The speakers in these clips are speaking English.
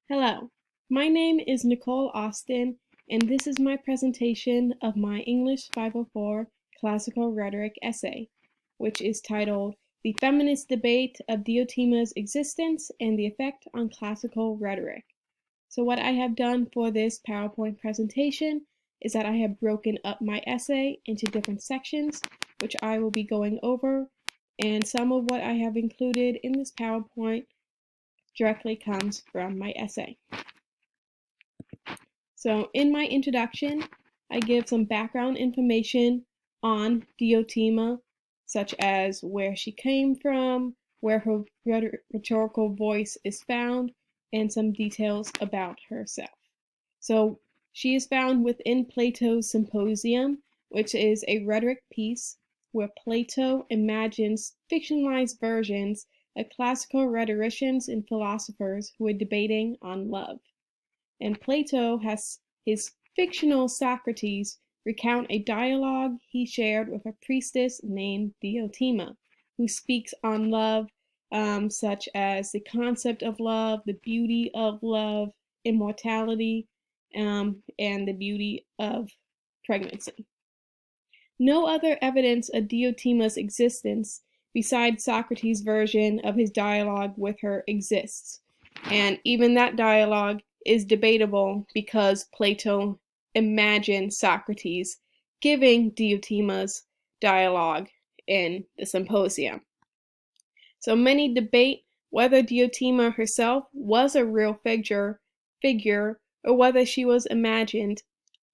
Hello, my name is Nicole Austin, and this is my presentation of my English 504 classical rhetoric essay, which is titled The Feminist Debate of Diotima's Existence and the Effect on Classical Rhetoric. So what I have done for this PowerPoint presentation is that I have broken up my essay into different sections, which I will be going over, and some of what I have included in this PowerPoint directly comes from my essay. So in my introduction, I give some background information on Diotima, such as where she came from, where her rhetorical voice is found, and some details about herself. So she is found within Plato's Symposium, which is a rhetoric piece where Plato imagines fictionalized versions of classical rhetoricians and philosophers who are debating on love. And Plato has his fictional Socrates recount a dialogue he shared with a priestess named Diotima, who speaks on love, such as the concept of love, the beauty of love, immortality, and the beauty of pregnancy. No other evidence of Diotima's existence besides Socrates' version of his dialogue with her exists, and even that dialogue is debatable because Plato imagined Socrates giving Diotima's dialogue in the Symposium. So many debate whether Diotima herself was a real figure or whether she was imagined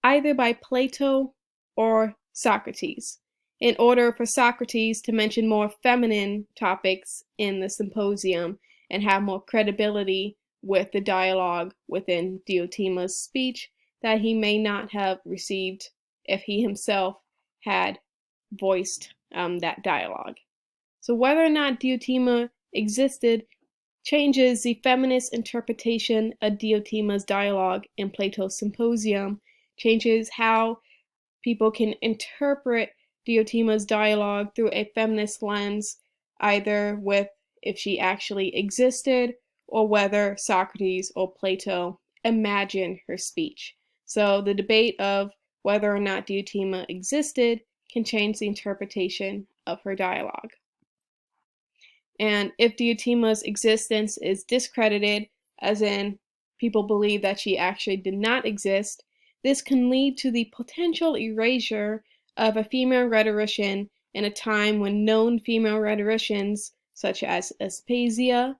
either by Plato or Socrates, in order for Socrates to mention more feminine topics in the Symposium and have more credibility with the dialogue within Diotima's speech that he may not have received if he himself had voiced that dialogue. So whether or not Diotima existed changes the feminist interpretation of Diotima's dialogue in Plato's Symposium, changes how people can interpret Diotima's dialogue through a feminist lens, either with if she actually existed or whether Socrates or Plato imagined her speech. So the debate of whether or not Diotima existed can change the interpretation of her dialogue. And if Diotima's existence is discredited, as in people believe that she actually did not exist, this can lead to the potential erasure of a female rhetorician in a time when known female rhetoricians, such as Aspasia,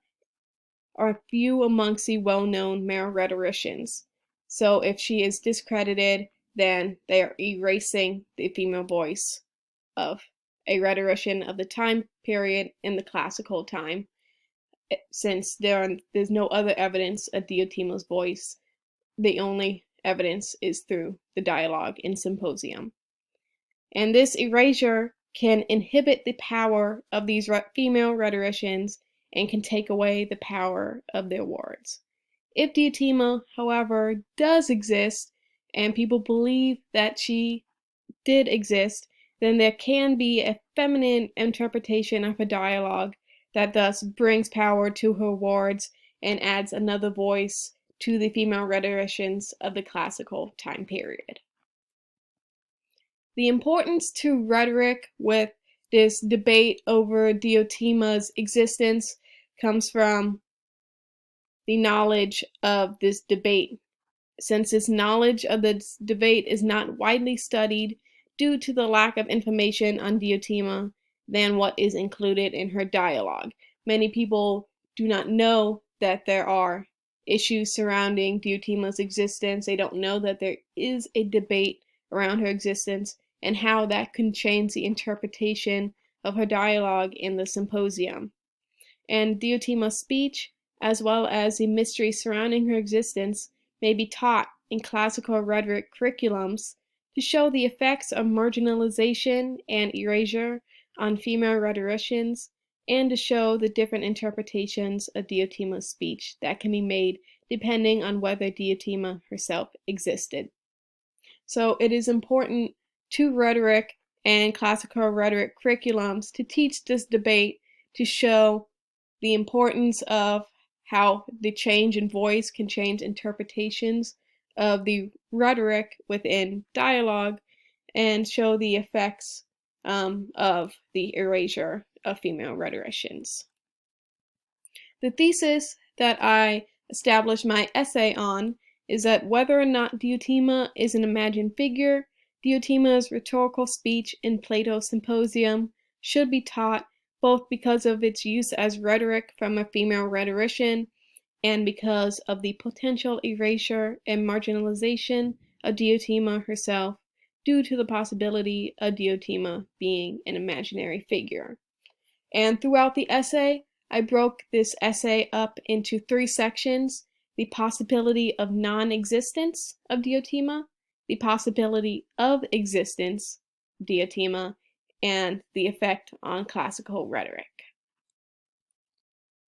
are few amongst the well-known male rhetoricians. So if she is discredited, then they are erasing the female voice of a rhetorician of the time period in the classical time, since there's no other evidence of Diotima's voice. The only evidence is through the dialogue in Symposium. And this erasure can inhibit the power of these female rhetoricians and can take away the power of their words. If Diotima, however, does exist, and people believe that she did exist, then there can be a feminine interpretation of her dialogue that thus brings power to her words and adds another voice to the female rhetoricians of the classical time period. The importance to rhetoric with this debate over Diotima's existence comes from the knowledge of this debate. Since this knowledge of this debate is not widely studied due to the lack of information on Diotima than what is included in her dialogue. Many people do not know that there are issues surrounding Diotima's existence. They don't know that there is a debate around her existence and how that can change the interpretation of her dialogue in the Symposium. And Diotima's speech, as well as the mystery surrounding her existence, may be taught in classical rhetoric curriculums to show the effects of marginalization and erasure on female rhetoricians, and to show the different interpretations of Diotima's speech that can be made depending on whether Diotima herself existed. So it is important to rhetoric and classical rhetoric curriculums to teach this debate to show the importance of how the change in voice can change interpretations of the rhetoric within dialogue, and show the effects of the erasure of female rhetoricians. The thesis that I established my essay on is that whether or not Diotima is an imagined figure, Diotima's rhetorical speech in Plato's Symposium should be taught both because of its use as rhetoric from a female rhetorician and because of the potential erasure and marginalization of Diotima herself due to the possibility of Diotima being an imaginary figure. And throughout the essay, I broke this essay up into 3 sections: the possibility of non-existence of Diotima, the possibility of existence, Diotima, and the effect on classical rhetoric.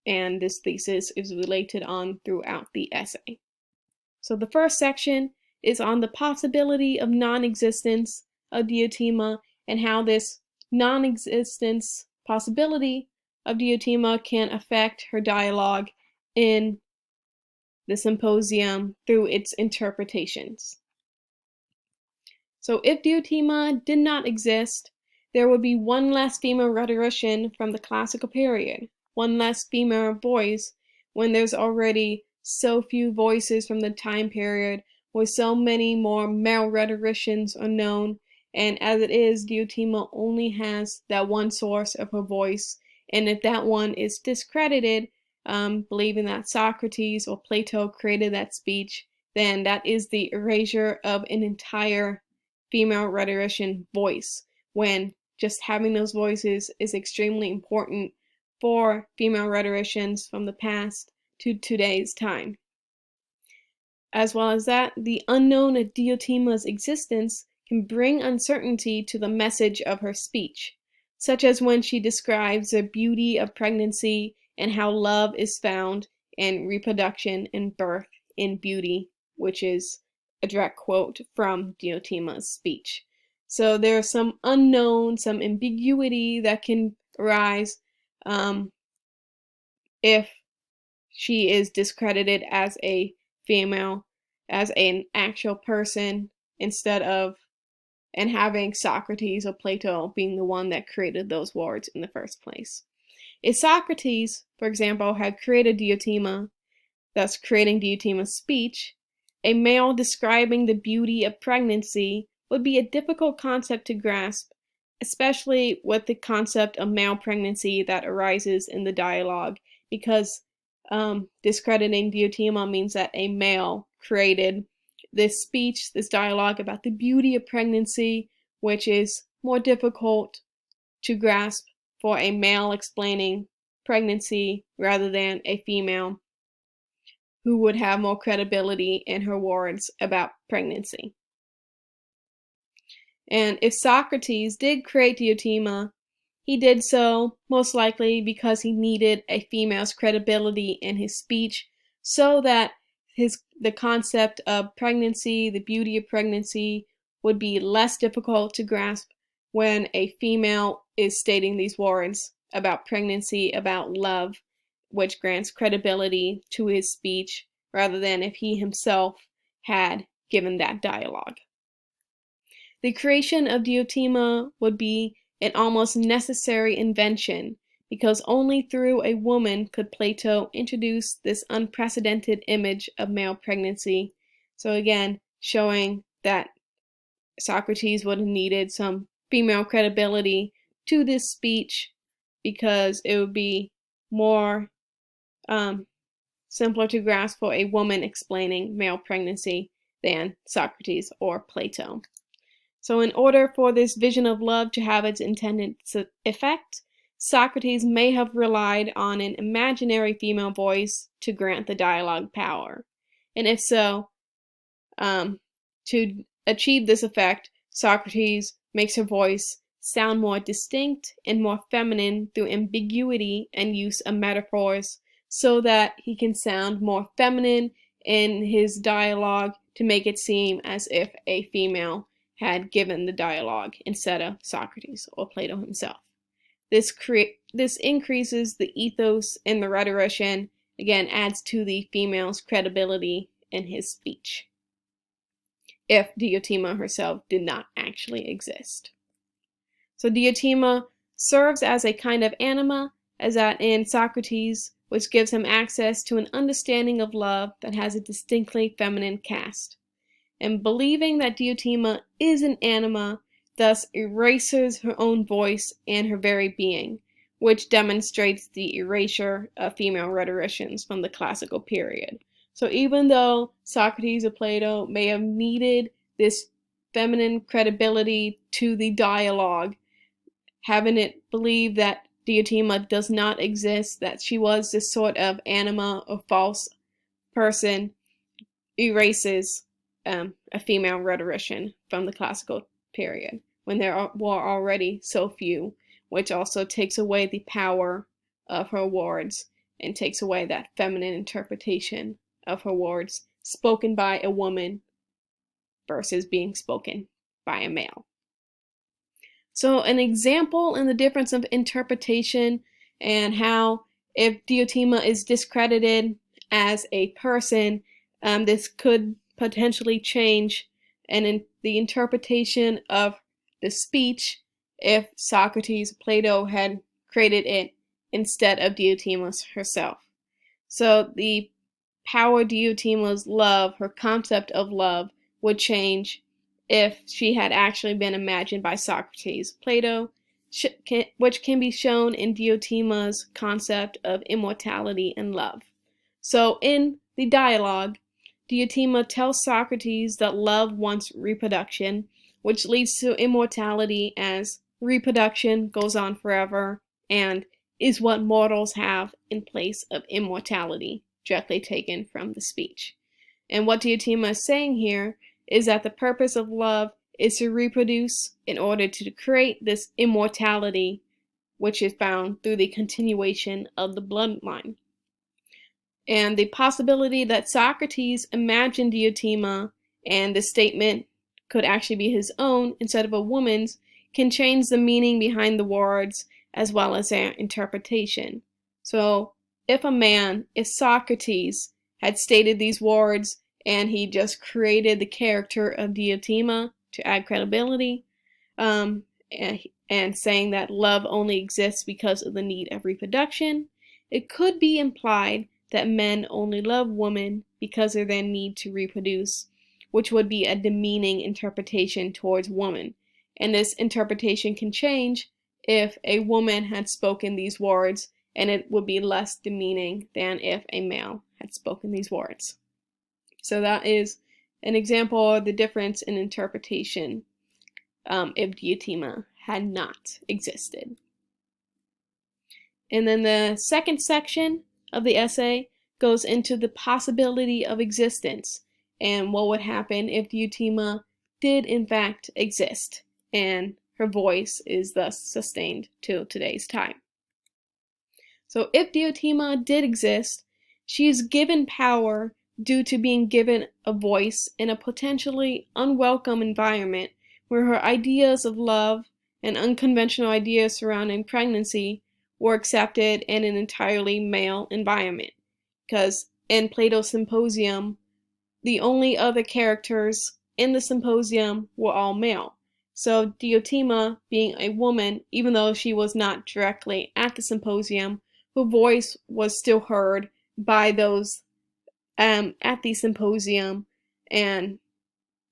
And this thesis is related on throughout the essay. So the first section is on the possibility of non-existence of Diotima and how this non-existence possibility of Diotima can affect her dialogue in the Symposium through its interpretations. So if Diotima did not exist, there would be one less female rhetorician from the classical period, one less female voice, when there's already so few voices from the time period where so many more male rhetoricians are known, and as it is, Diotima only has that one source of her voice, and if that one is discredited, believing that Socrates or Plato created that speech, then that is the erasure of an entire female rhetorician voice, when just having those voices is extremely important for female rhetoricians from the past to today's time. As well as that, the unknown of Diotima's existence can bring uncertainty to the message of her speech, such as when she describes the beauty of pregnancy and how love is found in reproduction and birth in beauty, which is a direct quote from Diotima's speech. So there's some unknown, some ambiguity that can arise if she is discredited as a female, as an actual person, instead of and having Socrates or Plato being the one that created those words in the first place. If Socrates, for example, had created Diotima, thus creating Diotima's speech, a male describing the beauty of pregnancy would be a difficult concept to grasp, especially with the concept of male pregnancy that arises in the dialogue, because discrediting Diotima means that a male created this speech, this dialogue about the beauty of pregnancy, which is more difficult to grasp for a male explaining pregnancy rather than a female who would have more credibility in her words about pregnancy. And if Socrates did create Diotima, he did so most likely because he needed a female's credibility in his speech so that the concept of pregnancy, the beauty of pregnancy, would be less difficult to grasp when a female is stating these words about pregnancy, about love, which grants credibility to his speech rather than if he himself had given that dialogue. The creation of Diotima would be an almost necessary invention, because only through a woman could Plato introduce this unprecedented image of male pregnancy. So again, showing that Socrates would have needed some female credibility to this speech, because it would be more simpler to grasp for a woman explaining male pregnancy than Socrates or Plato. So in order for this vision of love to have its intended effect, Socrates may have relied on an imaginary female voice to grant the dialogue power. And if so, to achieve this effect, Socrates makes her voice sound more distinct and more feminine through ambiguity and use of metaphors, so that he can sound more feminine in his dialogue to make it seem as if a female had given the dialogue instead of Socrates or Plato himself. This increases the ethos in the rhetorician again, adds to the female's credibility in his speech, if Diotima herself did not actually exist. So Diotima serves as a kind of anima, as that in Socrates, which gives him access to an understanding of love that has a distinctly feminine cast. And believing that Diotima is an anima thus erases her own voice and her very being, which demonstrates the erasure of female rhetoricians from the classical period. So even though Socrates or Plato may have needed this feminine credibility to the dialogue, having it believe that Diotima does not exist, that she was this sort of anima or false person, erases a female rhetorician from the classical period, when there were already so few, which also takes away the power of her words and takes away that feminine interpretation of her words spoken by a woman versus being spoken by a male. So an example in the difference of interpretation and how if Diotima is discredited as a person, this could potentially change and in the interpretation of the speech if Socrates, Plato had created it instead of Diotima herself. So the power Diotima's love, her concept of love, would change if she had actually been imagined by Socrates, Plato, which can be shown in Diotima's concept of immortality and love. So in the dialogue, Diotima tells Socrates that love wants reproduction, which leads to immortality as reproduction goes on forever and is what mortals have in place of immortality, directly taken from the speech. And what Diotima is saying here is that the purpose of love is to reproduce in order to create this immortality, which is found through the continuation of the bloodline. And the possibility that Socrates imagined Diotima and the statement could actually be his own instead of a woman's can change the meaning behind the words as well as their interpretation. So if Socrates had stated these words and he just created the character of Diotima to add credibility, and saying that love only exists because of the need of reproduction, it could be implied that men only love women because of their need to reproduce, which would be a demeaning interpretation towards women. And this interpretation can change if a woman had spoken these words, and it would be less demeaning than if a male had spoken these words. So that is an example of the difference in interpretation if Diotima had not existed. And then the second section of the essay goes into the possibility of existence and what would happen if Diotima did in fact exist and her voice is thus sustained till today's time. So if Diotima did exist, she is given power due to being given a voice in a potentially unwelcome environment where her ideas of love and unconventional ideas surrounding pregnancy were accepted in an entirely male environment. Because in Plato's Symposium, the only other characters in the Symposium were all male. So Diotima, being a woman, even though she was not directly at the Symposium, her voice was still heard by those at the Symposium, and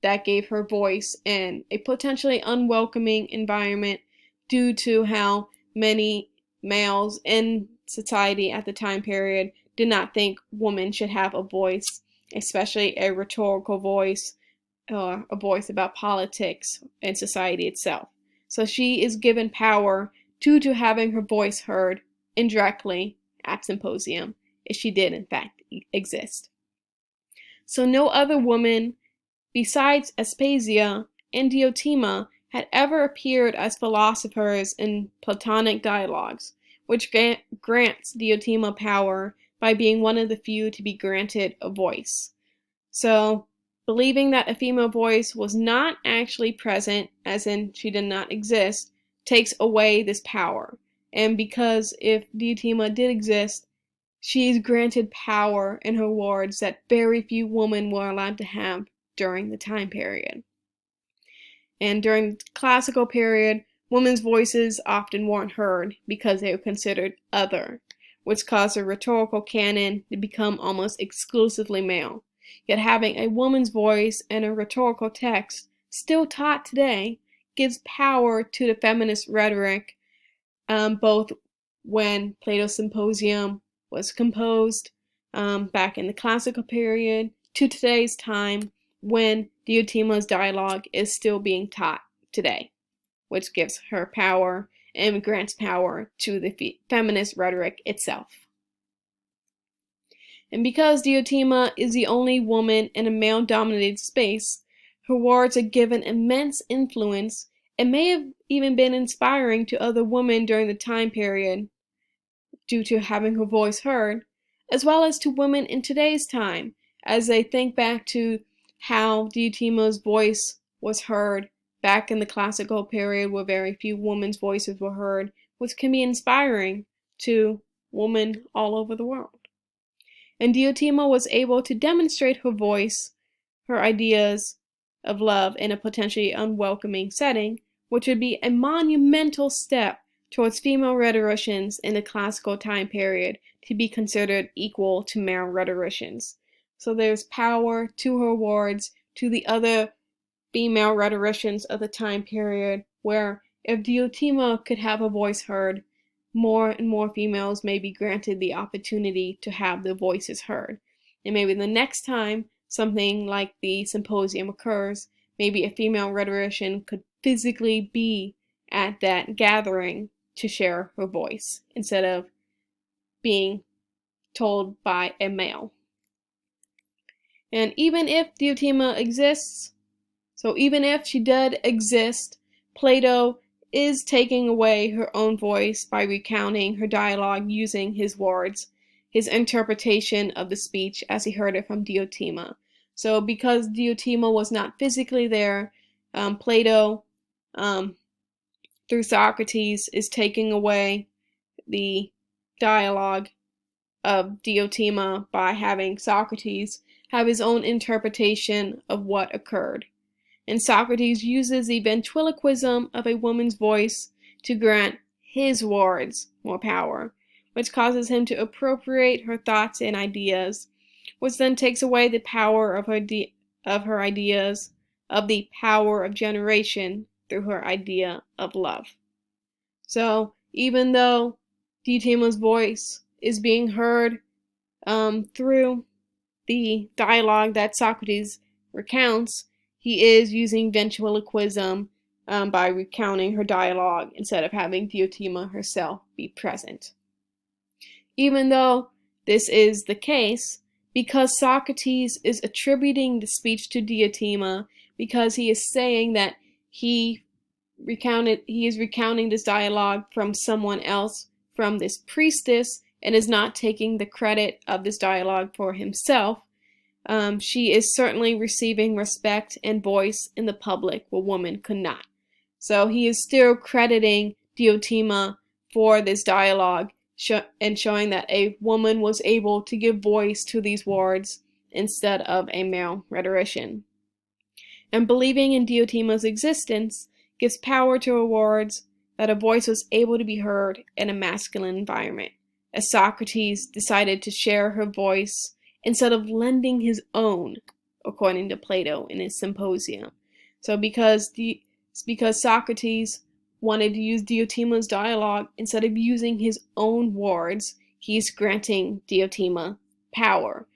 that gave her voice in a potentially unwelcoming environment due to how many males in society at the time period did not think women should have a voice, especially a rhetorical voice or a voice about politics and society itself. So she is given power due to having her voice heard indirectly at Symposium, if she did in fact exist. So no other woman besides Aspasia and Diotima had ever appeared as philosophers in Platonic dialogues, which grants Diotima power by being one of the few to be granted a voice. So, believing that a female voice was not actually present, as in she did not exist, takes away this power. And because if Diotima did exist, she is granted power in her words that very few women were allowed to have during the time period. And during the classical period, women's voices often weren't heard because they were considered other, which caused the rhetorical canon to become almost exclusively male. Yet having a woman's voice in a rhetorical text, still taught today, gives power to the feminist rhetoric, both when Plato's Symposium was composed back in the classical period to today's time when Diotima's dialogue is still being taught today, which gives her power and grants power to the feminist rhetoric itself. And because Diotima is the only woman in a male-dominated space, her words are given immense influence and may have even been inspiring to other women during the time period due to having her voice heard, as well as to women in today's time as they think back to how Diotima's voice was heard back in the classical period where very few women's voices were heard, which can be inspiring to women all over the world. And Diotima was able to demonstrate her voice, her ideas of love in a potentially unwelcoming setting, which would be a monumental step towards female rhetoricians in the classical time period to be considered equal to male rhetoricians. So there's power to her words to the other female rhetoricians of the time period, where if Diotima could have a voice heard, more and more females may be granted the opportunity to have their voices heard. And maybe the next time something like the Symposium occurs, maybe a female rhetorician could physically be at that gathering to share her voice instead of being told by a male. And even if Diotima exists, so even if she did exist, Plato is taking away her own voice by recounting her dialogue using his words, his interpretation of the speech as he heard it from Diotima. So because Diotima was not physically there, Plato, through Socrates, is taking away the dialogue of Diotima by having Socrates have his own interpretation of what occurred. And Socrates uses the ventriloquism of a woman's voice to grant his words more power, which causes him to appropriate her thoughts and ideas, which then takes away the power of her ideas, of the power of generation through her idea of love. So even though Diotima's voice is being heard through the dialogue that Socrates recounts, he is using ventriloquism by recounting her dialogue instead of having Diotima herself be present. Even though this is the case, because Socrates is attributing the speech to Diotima, because he is saying that he is recounting this dialogue from someone else, from this priestess, and is not taking the credit of this dialogue for himself, she is certainly receiving respect and voice in the public where women could not. So he is still crediting Diotima for this dialogue and showing that a woman was able to give voice to these words instead of a male rhetorician. And believing in Diotima's existence gives power to her words that a voice was able to be heard in a masculine environment, as Socrates decided to share her voice instead of lending his own, according to Plato in his Symposium. So because Socrates wanted to use Diotima's dialogue instead of using his own words, he's granting Diotima power,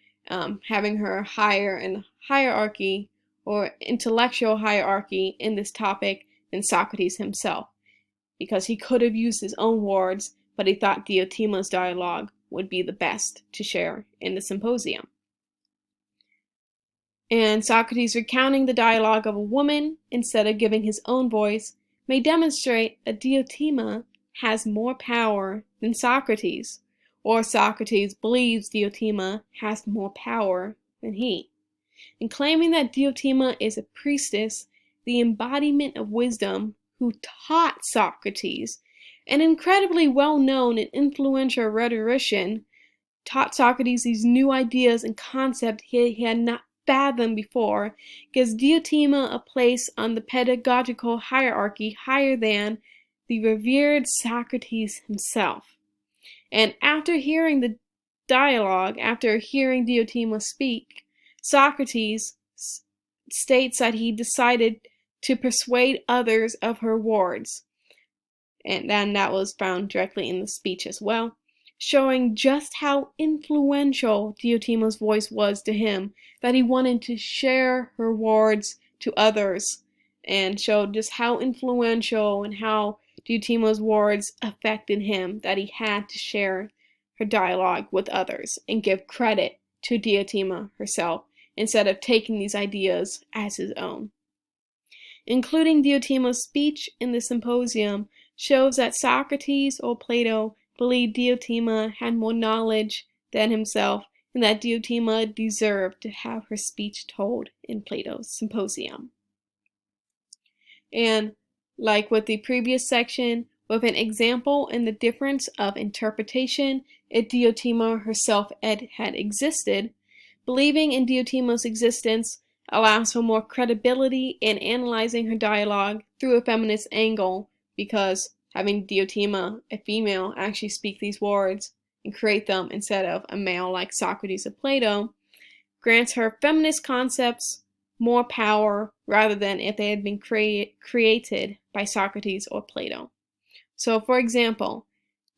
having her higher in hierarchy or intellectual hierarchy in this topic than Socrates himself, because he could have used his own words, but he thought Diotima's dialogue would be the best to share in the Symposium. And Socrates recounting the dialogue of a woman instead of giving his own voice may demonstrate that Diotima has more power than Socrates, or Socrates believes Diotima has more power than he. In claiming that Diotima is a priestess, the embodiment of wisdom who taught Socrates, an incredibly well-known and influential rhetorician, taught Socrates these new ideas and concepts he had not fathomed before, gives Diotima a place on the pedagogical hierarchy higher than the revered Socrates himself. And after hearing the dialogue, after hearing Diotima speak, Socrates states that he decided to persuade others of her words. And then that was found directly in the speech as well, showing just how influential Diotima's voice was to him, that he wanted to share her words to others, and showed just how influential and how Diotima's words affected him, that he had to share her dialogue with others and give credit to Diotima herself instead of taking these ideas as his own. Including Diotima's speech in the Symposium shows that Socrates or Plato believed Diotima had more knowledge than himself, and that Diotima deserved to have her speech told in Plato's Symposium. And like with the previous section, with an example in the difference of interpretation, if Diotima herself had existed, believing in Diotima's existence allows for more credibility in analyzing her dialogue through a feminist angle, because having Diotima, a female, actually speak these words and create them instead of a male like Socrates or Plato, grants her feminist concepts more power rather than if they had been created by Socrates or Plato. So, for example,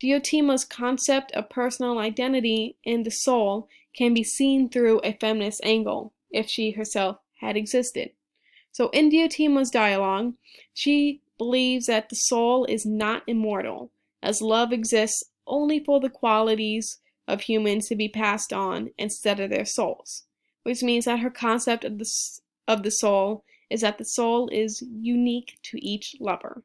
Diotima's concept of personal identity in the soul can be seen through a feminist angle if she herself had existed. So in Diotima's dialogue, she believes that the soul is not immortal, as love exists only for the qualities of humans to be passed on instead of their souls, which means that her concept of the soul is that the soul is unique to each lover.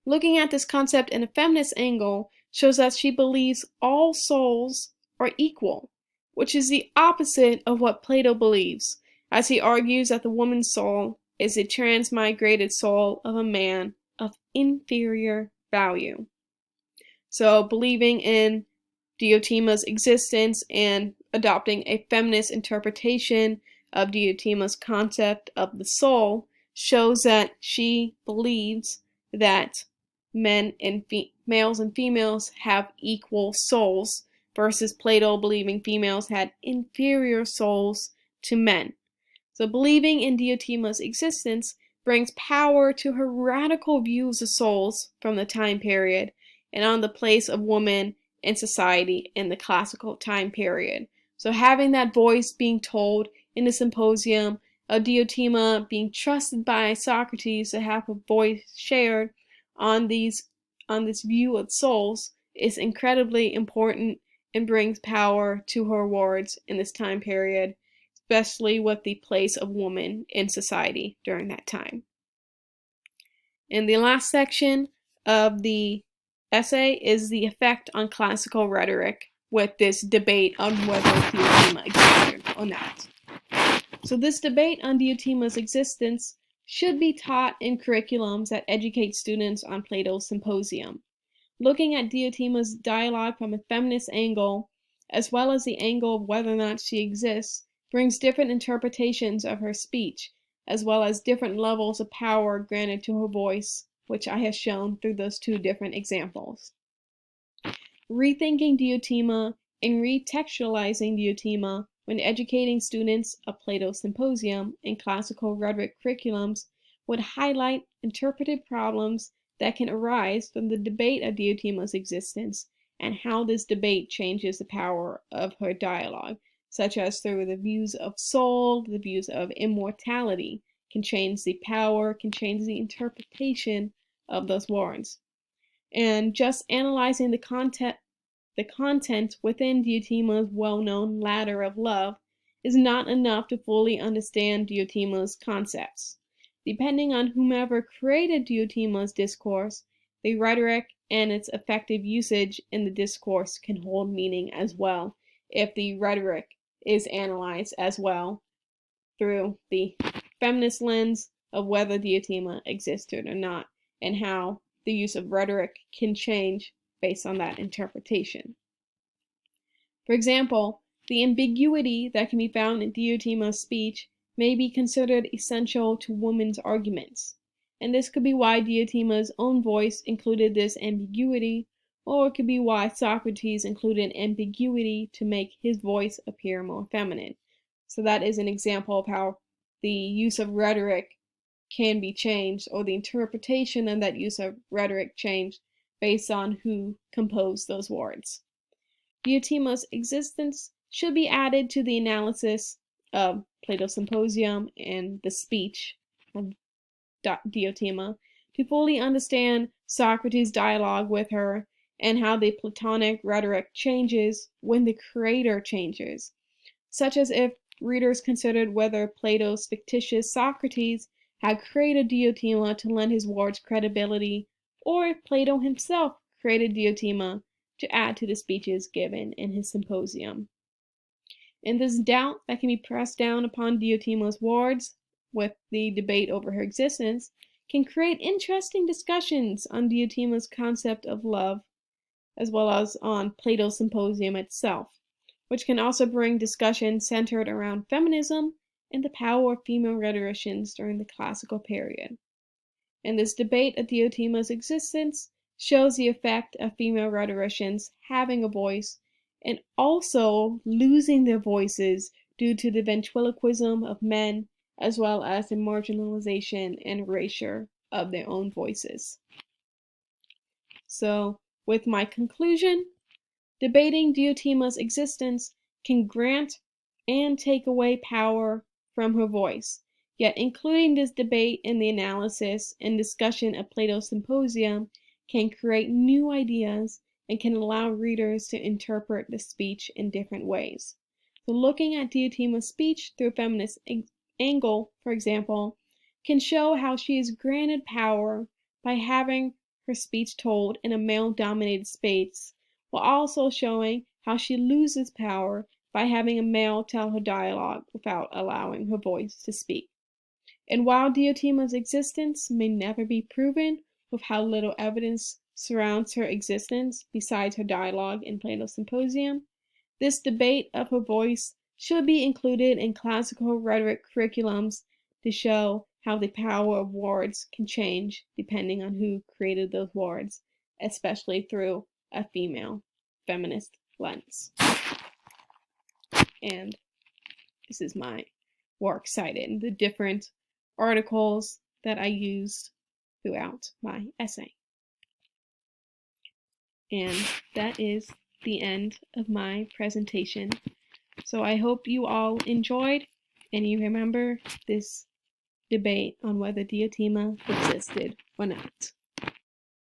Looking at this concept in a feminist angle shows that she believes all souls are equal, which is the opposite of what Plato believes, as he argues that the woman's soul is a transmigrated soul of a man of inferior value. So believing in Diotima's existence and adopting a feminist interpretation of Diotima's concept of the soul shows that she believes that males and females have equal souls, versus Plato believing females had inferior souls to men. So believing in Diotima's existence brings power to her radical views of souls from the time period and on the place of woman in society in the classical time period. So having that voice being told in the Symposium, of Diotima being trusted by Socrates to have a voice shared on this view of souls is incredibly important and brings power to her words in this time period, especially with the place of woman in society during that time. And the last section of the essay is the effect on classical rhetoric, with this debate on whether Diotima existed or not. So this debate on Diotima's existence should be taught in curriculums that educate students on Plato's Symposium. Looking at Diotima's dialogue from a feminist angle, as well as the angle of whether or not she exists, brings different interpretations of her speech, as well as different levels of power granted to her voice, which I have shown through those two different examples. Rethinking Diotima and retextualizing Diotima when educating students of Plato's Symposium in classical rhetoric curriculums would highlight interpretive problems that can arise from the debate of Diotima's existence and how this debate changes the power of her dialogue, such as through the views of soul, the views of immortality, can change the power, can change the interpretation of those words. And just analyzing the content within Diotima's well-known ladder of love is not enough to fully understand Diotima's concepts. Depending on whomever created Diotima's discourse, the rhetoric and its effective usage in the discourse can hold meaning as well, if the rhetoric is analyzed as well through the feminist lens of whether Diotima existed or not, and how the use of rhetoric can change based on that interpretation. For example, the ambiguity that can be found in Diotima's speech may be considered essential to women's arguments, and this could be why Diotima's own voice included this ambiguity, or it could be why Socrates included ambiguity to make his voice appear more feminine. So that is an example of how the use of rhetoric can be changed, or the interpretation of that use of rhetoric changed based on who composed those words. Diotima's existence should be added to the analysis of Plato's Symposium and the speech of Diotima to fully understand Socrates' dialogue with her and how the Platonic rhetoric changes when the creator changes, such as if readers considered whether Plato's fictitious Socrates had created Diotima to lend his words credibility, or if Plato himself created Diotima to add to the speeches given in his Symposium. And this doubt that can be pressed down upon Diotima's words with the debate over her existence can create interesting discussions on Diotima's concept of love, as well as on Plato's Symposium itself, which can also bring discussion centered around feminism and the power of female rhetoricians during the classical period. And this debate of Diotima's existence shows the effect of female rhetoricians having a voice and also losing their voices due to the ventriloquism of men, as well as the marginalization and erasure of their own voices. So, with my conclusion, debating Diotima's existence can grant and take away power from her voice, yet including this debate in the analysis and discussion of Plato's Symposium can create new ideas and can allow readers to interpret the speech in different ways. So looking at Diotima's speech through a feminist angle, for example, can show how she is granted power by having her speech told in a male-dominated space, while also showing how she loses power by having a male tell her dialogue without allowing her voice to speak. And while Diotima's existence may never be proven, with how little evidence surrounds her existence besides her dialogue in Plato's Symposium, this debate of her voice should be included in classical rhetoric curriculums to show how the power of words can change depending on who created those words, especially through a female feminist lens. And this is my work cited, the different articles that I used throughout my essay. And that is the end of my presentation. So I hope you all enjoyed and you remember this debate on whether Diotima existed or not.